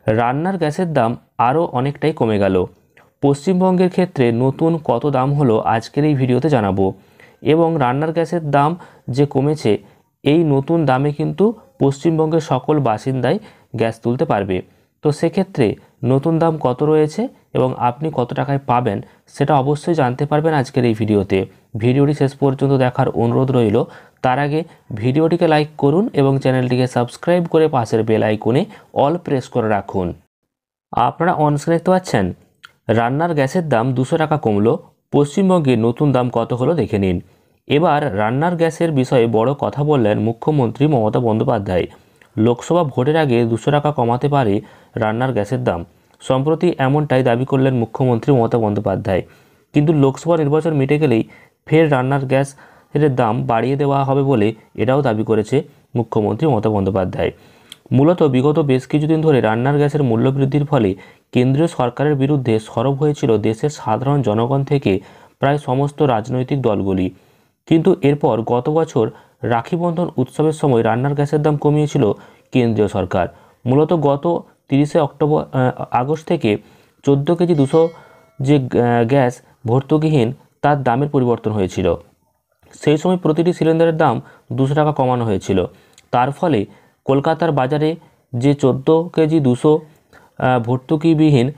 রান্নার গ্যাসের দাম আরও অনেকটাই কমে গেল। পশ্চিমবঙ্গের ক্ষেত্রে নতুন কত দাম হলো আজকের এই ভিডিওতে জানাবো। এবং রান্নার গ্যাসের দাম যে কমেছে, এই নতুন দামে কিন্তু পশ্চিমবঙ্গের সকল বাসিন্দাই গ্যাস তুলতে পারবে। তো সেক্ষেত্রে নতুন দাম কত রয়েছে এবং আপনি কত টাকায় পাবেন সেটা অবশ্যই জানতে পারবেন আজকের এই ভিডিওতে। ভিডিওটি শেষ পর্যন্ত দেখার অনুরোধ রইল। তার আগে ভিডিওটিকে লাইক করুন এবং চ্যানেলটিকে সাবস্ক্রাইব করে পাশের বেল আইকনে অল প্রেস করে রাখুন। আপনারা অনস্ক্রিনে দেখতে পাচ্ছেন রান্নার গ্যাসের দাম 200 টাকা কমলো। পশ্চিমবঙ্গে নতুন দাম কত হলো দেখে নিন। এবার রান্নার গ্যাসের বিষয়ে বড় কথা বললেন মুখ্যমন্ত্রী মমতা বন্দ্যোপাধ্যায়। লোকসভা ভোটের আগে 200 টাকা কমাতে পারে রান্নার গ্যাসের দাম। সম্প্রতি এমনটাই দাবি করলেন মুখ্যমন্ত্রী মমতা বন্দ্যোপাধ্যায়। কিন্তু লোকসভা নির্বাচন মিটে গেলেই ফের রান্নার গ্যাসের দাম বাড়িয়ে দেওয়া হবে বলে এটাও দাবি করেছে মুখ্যমন্ত্রী মমতা বন্দ্যোপাধ্যায়। মূলত বিগত বেশ কিছুদিন ধরে রান্নার গ্যাসের মূল্য বৃদ্ধির ফলে কেন্দ্রীয় সরকারের বিরুদ্ধে সরব হয়েছিল দেশের সাধারণ জনগণ থেকে প্রায় সমস্ত রাজনৈতিক দলগুলি। কিন্তু এরপর গত বছর রাখি বন্ধন উৎসবের সময় রান্নার গ্যাসের দাম কমিয়েছিল কেন্দ্রীয় সরকার। মূলত গত 30 আগস্ট থেকে 14 কেজি 200 যে গ্যাস ভর্তুকিহীন তার দামের পরিবর্তন হয়েছিল। সেই সময় প্রতিটি সিলিন্ডারের দাম 200 টাকা কমানো হয়েছিল। তার ফলে কলকাতার বাজারে যে 14 কেজি 200 ভর্তুকিবিহীন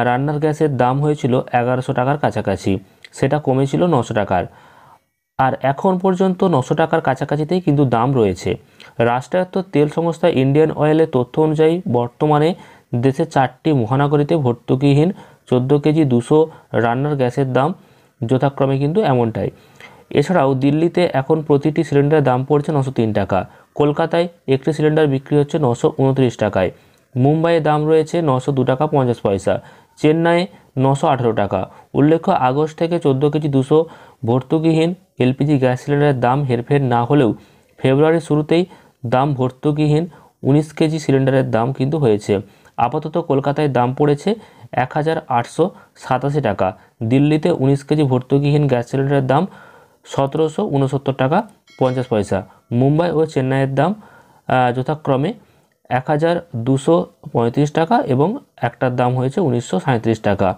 রান্নার গ্যাসের দাম হয়েছিল 1100 টাকার কাছাকাছি, সেটা কমেছিল 900 টাকার। আর এখন পর্যন্ত 900 টাকার কাছাকাছিতেই কিন্তু দাম রয়েছে। রাষ্ট্রায়ত্ত তেল সংস্থা ইন্ডিয়ান অয়েলের তথ্য অনুযায়ী বর্তমানে দেশের 4টি মহানগরীতে ভর্তুকিহীন 14 কেজি 200 রান্নার গ্যাসের দাম যথাক্রমে কিন্তু এমনটাই। এছাড়াও দিল্লিতে এখন প্রতিটি সিলিন্ডারের দাম পড়ছে 903 টাকা। কলকাতায় একটি সিলিন্ডার বিক্রি হচ্ছে 929 টাকায়। মুম্বাইয়ে দাম রয়েছে 902 টাকা 50 পয়সা। চেন্নাইয়ে 918 টাকা। উল্লেখ্য, আগস্ট থেকে 14 কেজি 200 ভর্তুকিহীন এলপিজি গ্যাস সিলিন্ডারের দাম হেরফের না হলেও ফেব্রুয়ারির শুরুতেই দাম ভর্তুকিহীন 19 কেজি সিলিন্ডারের দাম কিন্তু হয়েছে। আপাতত কলকাতায় দাম পড়েছে 1887 টাকা। দিল্লিতে 19 কেজি ভর্তুকিহীন গ্যাস সিলিন্ডারের দাম 1769 টাকা 50 পয়সা। মুম্বাই ও চেন্নাইয়ের দাম যথাক্রমে 1235 টাকা এবং একটার দাম হয়েছে 1937 টাকা।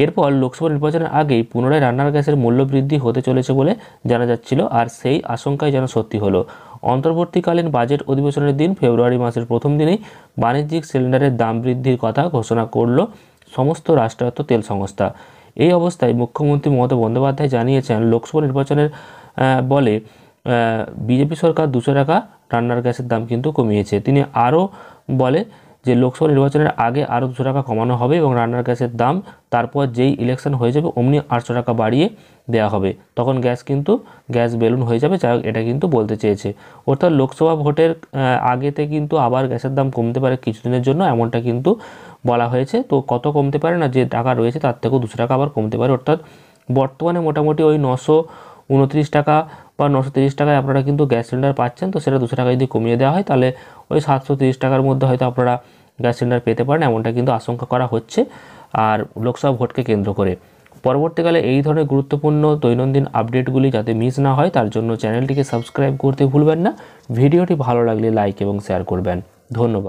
এরপর লোকসভা নির্বাচনের আগেই পুনরায় রান্নার গ্যাসের মূল্য বৃদ্ধি হতে চলেছে বলে জানা যাচ্ছিল, আর সেই আশঙ্কাই যেন সত্যি হলো। অন্তর্বর্তীকালীন বাজেট অধিবেশনের দিন ফেব্রুয়ারি মাসের প্রথম দিনেই বাণিজ্যিক সিলিন্ডারের দাম বৃদ্ধির কথা ঘোষণা করল সমস্ত রাষ্ট্রায়ত্ত তেল সংস্থা। এই অবস্থায় মুখ্যমন্ত্রী মমতা বন্দ্যোপাধ্যায় জানিয়েছেন, লোকসভা নির্বাচনের বলে বিজেপি সরকার 200 টাকা রান্নার গ্যাসের দাম কিন্তু কমিয়েছে। তিনি আরও বলে যে লোকসভা নির্বাচনের আগে আরও 200 টাকা কমানো হবে এবং রান্নার গ্যাসের দাম তারপর যেই ইলেকশন হয়ে যাবে অমনি 800 টাকা বাড়িয়ে দেওয়া হবে। তখন গ্যাস বেলুন হয়ে যাবে। যাই হোক, এটা কিন্তু বলতে চেয়েছে। অর্থাৎ লোকসভা ভোটের আগেতে কিন্তু আবার গ্যাসের দাম কমতে পারে কিছুদিনের জন্য, এমনটা কিন্তু বলা হয়েছে। তো কত কমতে পারে না, যে টাকা রয়েছে তার থেকেও 200 টাকা আবার কমতে পারে। অর্থাৎ বর্তমানে মোটামুটি ওই 929 টাকা বা 930 টাকায় আপনারা কিন্তু গ্যাস সিলিন্ডার পাচ্ছেন। তো সেটা 200 টাকা যদি কমিয়ে দেওয়া হয় তাহলে ওই 730 টাকার মধ্যে হয়তো আপনারা গ্যাস সিলিন্ডার পেতে পারেন, এমনটা কিন্তু আশঙ্কা করা হচ্ছে। আর লোকসভা ভোটকে কেন্দ্র করে পরবর্তীকালে এই ধরনের গুরুত্বপূর্ণ দৈনন্দিন আপডেটগুলি যাতে মিস না হয় তার জন্য চ্যানেলটিকে সাবস্ক্রাইব করতে ভুলবেন না। ভিডিওটি ভালো লাগলে লাইক এবং শেয়ার করবেন। ধন্যবাদ।